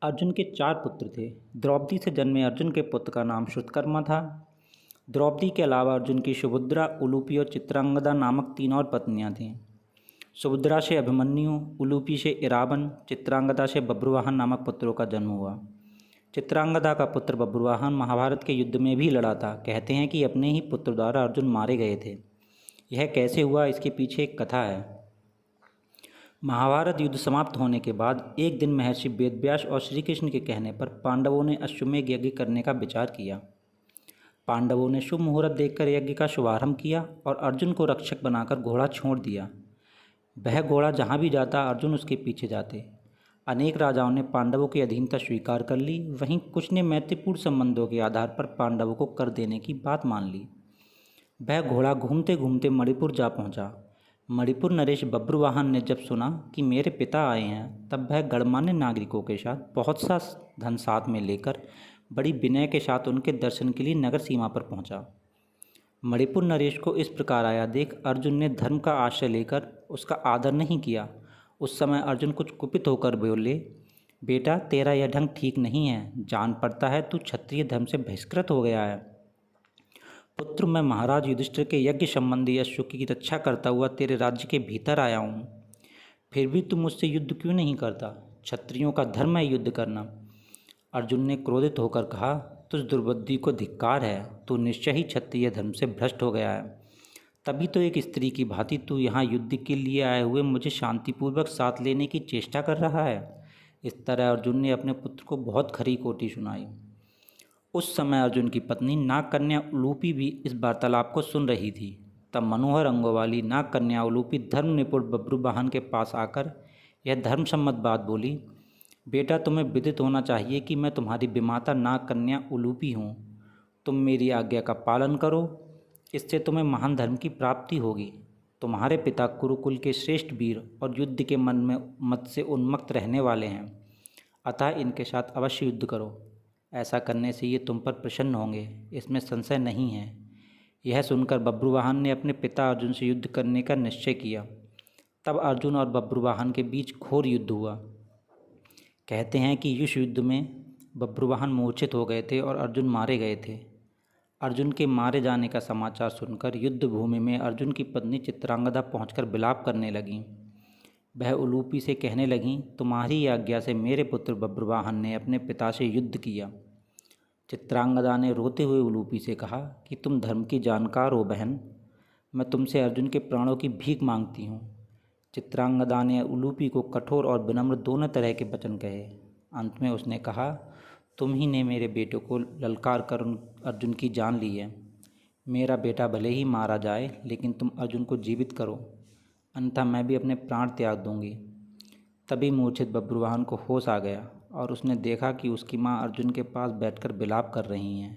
अर्जुन के 4 पुत्र थे। द्रौपदी से जन्मे अर्जुन के पुत्र का नाम श्रुतकर्मा था। द्रौपदी के अलावा अर्जुन की सुभद्रा, उलूपी और चित्रांगदा नामक 3 और पत्नियां थीं। सुभद्रा से अभिमन्यु, उलूपी से इरावन, चित्रांगदा से बब्रुवाहन नामक पुत्रों का जन्म हुआ। चित्रांगदा का पुत्र बब्रुवाहन महाभारत के युद्ध में भी लड़ा था। कहते हैं कि अपने ही पुत्र द्वारा अर्जुन मारे गए थे। यह कैसे हुआ, इसके पीछे एक कथा है। महाभारत युद्ध समाप्त होने के बाद एक दिन महर्षि वेदव्यास और श्री कृष्ण के कहने पर पांडवों ने अश्वमेध यज्ञ करने का विचार किया। पांडवों ने शुभ मुहूर्त देखकर यज्ञ का शुभारंभ किया और अर्जुन को रक्षक बनाकर घोड़ा छोड़ दिया। वह घोड़ा जहाँ भी जाता अर्जुन उसके पीछे जाते। अनेक राजाओं ने पांडवों की अधीनता स्वीकार कर ली। वहीं कुछ ने मैत्रीपूर्ण संबंधों के आधार पर पांडवों को कर देने की बात मान ली। वह घोड़ा घूमते घूमते मणिपुर जा पहुंचा। मणिपुर नरेश बब्रुवाहन ने जब सुना कि मेरे पिता आए हैं, तब वह गणमान्य नागरिकों के साथ बहुत सा धन साथ में लेकर बड़ी विनय के साथ उनके दर्शन के लिए नगर सीमा पर पहुंचा। मणिपुर नरेश को इस प्रकार आया देख अर्जुन ने धर्म का आश्रय लेकर उसका आदर नहीं किया। उस समय अर्जुन कुछ कुपित होकर बोले, बेटा तेरा यह ढंग ठीक नहीं है। जान पड़ता है तू क्षत्रिय धर्म से बहिष्कृत हो गया है। पुत्र, मैं महाराज युधिष्ठिर के यज्ञ संबंधी अश्व की रक्षा करता हुआ तेरे राज्य के भीतर आया हूँ। फिर भी तुम मुझसे युद्ध क्यों नहीं करता? क्षत्रियों का धर्म है युद्ध करना। अर्जुन ने क्रोधित होकर कहा, तुझ दुर्बुद्धि को धिक्कार है। तू निश्चय ही क्षत्रिय धर्म से भ्रष्ट हो गया है। तभी तो एक स्त्री की भांति तू यहाँ युद्ध के लिए आए हुए मुझे शांतिपूर्वक साथ लेने की चेष्टा कर रहा है। इस तरह अर्जुन ने अपने पुत्र को बहुत खरी खोटी सुनाई। उस समय अर्जुन की पत्नी नागकन्या उलूपी भी इस वार्तालाप को सुन रही थी। तब मनोहर अंगों वाली नागकन्या उलूपी धर्म निपुण बब्रुवाहन के पास आकर यह धर्मसम्मत बात बोली, बेटा तुम्हें विदित होना चाहिए कि मैं तुम्हारी विमाता नागकन्या उलूपी हूँ। तुम मेरी आज्ञा का पालन करो, इससे तुम्हें महान धर्म की प्राप्ति होगी। तुम्हारे पिता कुरुकुल के श्रेष्ठ वीर और युद्ध के मन में मत से उन्मत्त रहने वाले हैं, अतः इनके साथ अवश्य युद्ध करो। ऐसा करने से ये तुम पर प्रसन्न होंगे, इसमें संशय नहीं है। यह सुनकर बब्रुवाहन ने अपने पिता अर्जुन से युद्ध करने का निश्चय किया। तब अर्जुन और बब्रुवाहन के बीच घोर युद्ध हुआ। कहते हैं कि इस युद्ध में बब्रुवाहन मूर्छित हो गए थे और अर्जुन मारे गए थे। अर्जुन के मारे जाने का समाचार सुनकर युद्ध भूमि में अर्जुन की पत्नी चित्रांगदा पहुंचकर विलाप करने लगीं। वह उलूपी से कहने लगीं, तुम्हारी आज्ञा से मेरे पुत्र बब्रुवाहन ने अपने पिता से युद्ध किया। चित्रांगदा ने रोते हुए उलूपी से कहा कि तुम धर्म की जानकार हो बहन, मैं तुमसे अर्जुन के प्राणों की भीख मांगती हूँ। चित्रांगदा ने उलूपी को कठोर और विनम्र दोनों तरह के वचन कहे। अंत में उसने कहा, तुम ही ने मेरे बेटे को ललकार कर अर्जुन की जान ली है। मेरा बेटा भले ही मारा जाए, लेकिन तुम अर्जुन को जीवित करो, अन्यथा मैं भी अपने प्राण त्याग दूंगी। तभी मूर्छित बब्रुवाहन को होश आ गया और उसने देखा कि उसकी माँ अर्जुन के पास बैठकर विलाप कर रही हैं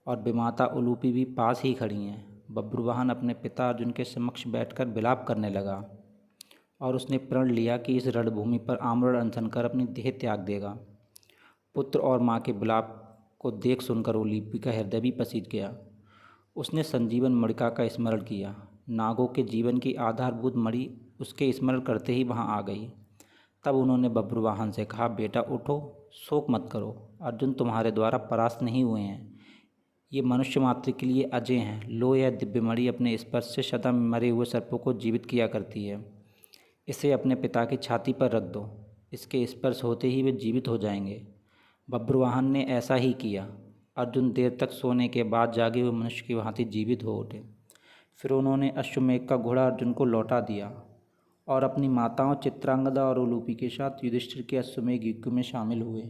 और विमाता उलूपी भी पास ही खड़ी हैं। बब्रुवाहन अपने पिता अर्जुन के समक्ष बैठकर विलाप करने लगा और उसने प्रण लिया कि इस रणभूमि पर आमरण अनशन कर अपनी देह त्याग देगा। पुत्र और माँ के विलाप को देख सुनकर उलूपी का हृदय भी पसीज गया। उसने संजीवन मणिका का स्मरण किया। नागों के जीवन की आधारभूत मणि उसके स्मरण करते ही वहां आ गई। तब उन्होंने बब्रुवाहन से कहा, बेटा उठो, शोक मत करो। अर्जुन तुम्हारे द्वारा परास्त नहीं हुए हैं। ये मनुष्य मात्र के लिए अजय हैं। लो, यह दिव्य मणि अपने स्पर्श से सदा मरे हुए सर्पों को जीवित किया करती है। इसे अपने पिता की छाती पर रख दो, इसके स्पर्श होते ही वे जीवित हो जाएंगे। बब्रुवाहन ने ऐसा ही किया। अर्जुन देर तक सोने के बाद जागे हुए मनुष्य की भांति जीवित हो उठे। फिर उन्होंने अश्वमेध का घोड़ा अर्जुन को लौटा दिया और अपनी माताओं चित्रांगदा और उलूपी के साथ युधिष्ठिर के अश्वमेध युद्ध में शामिल हुए।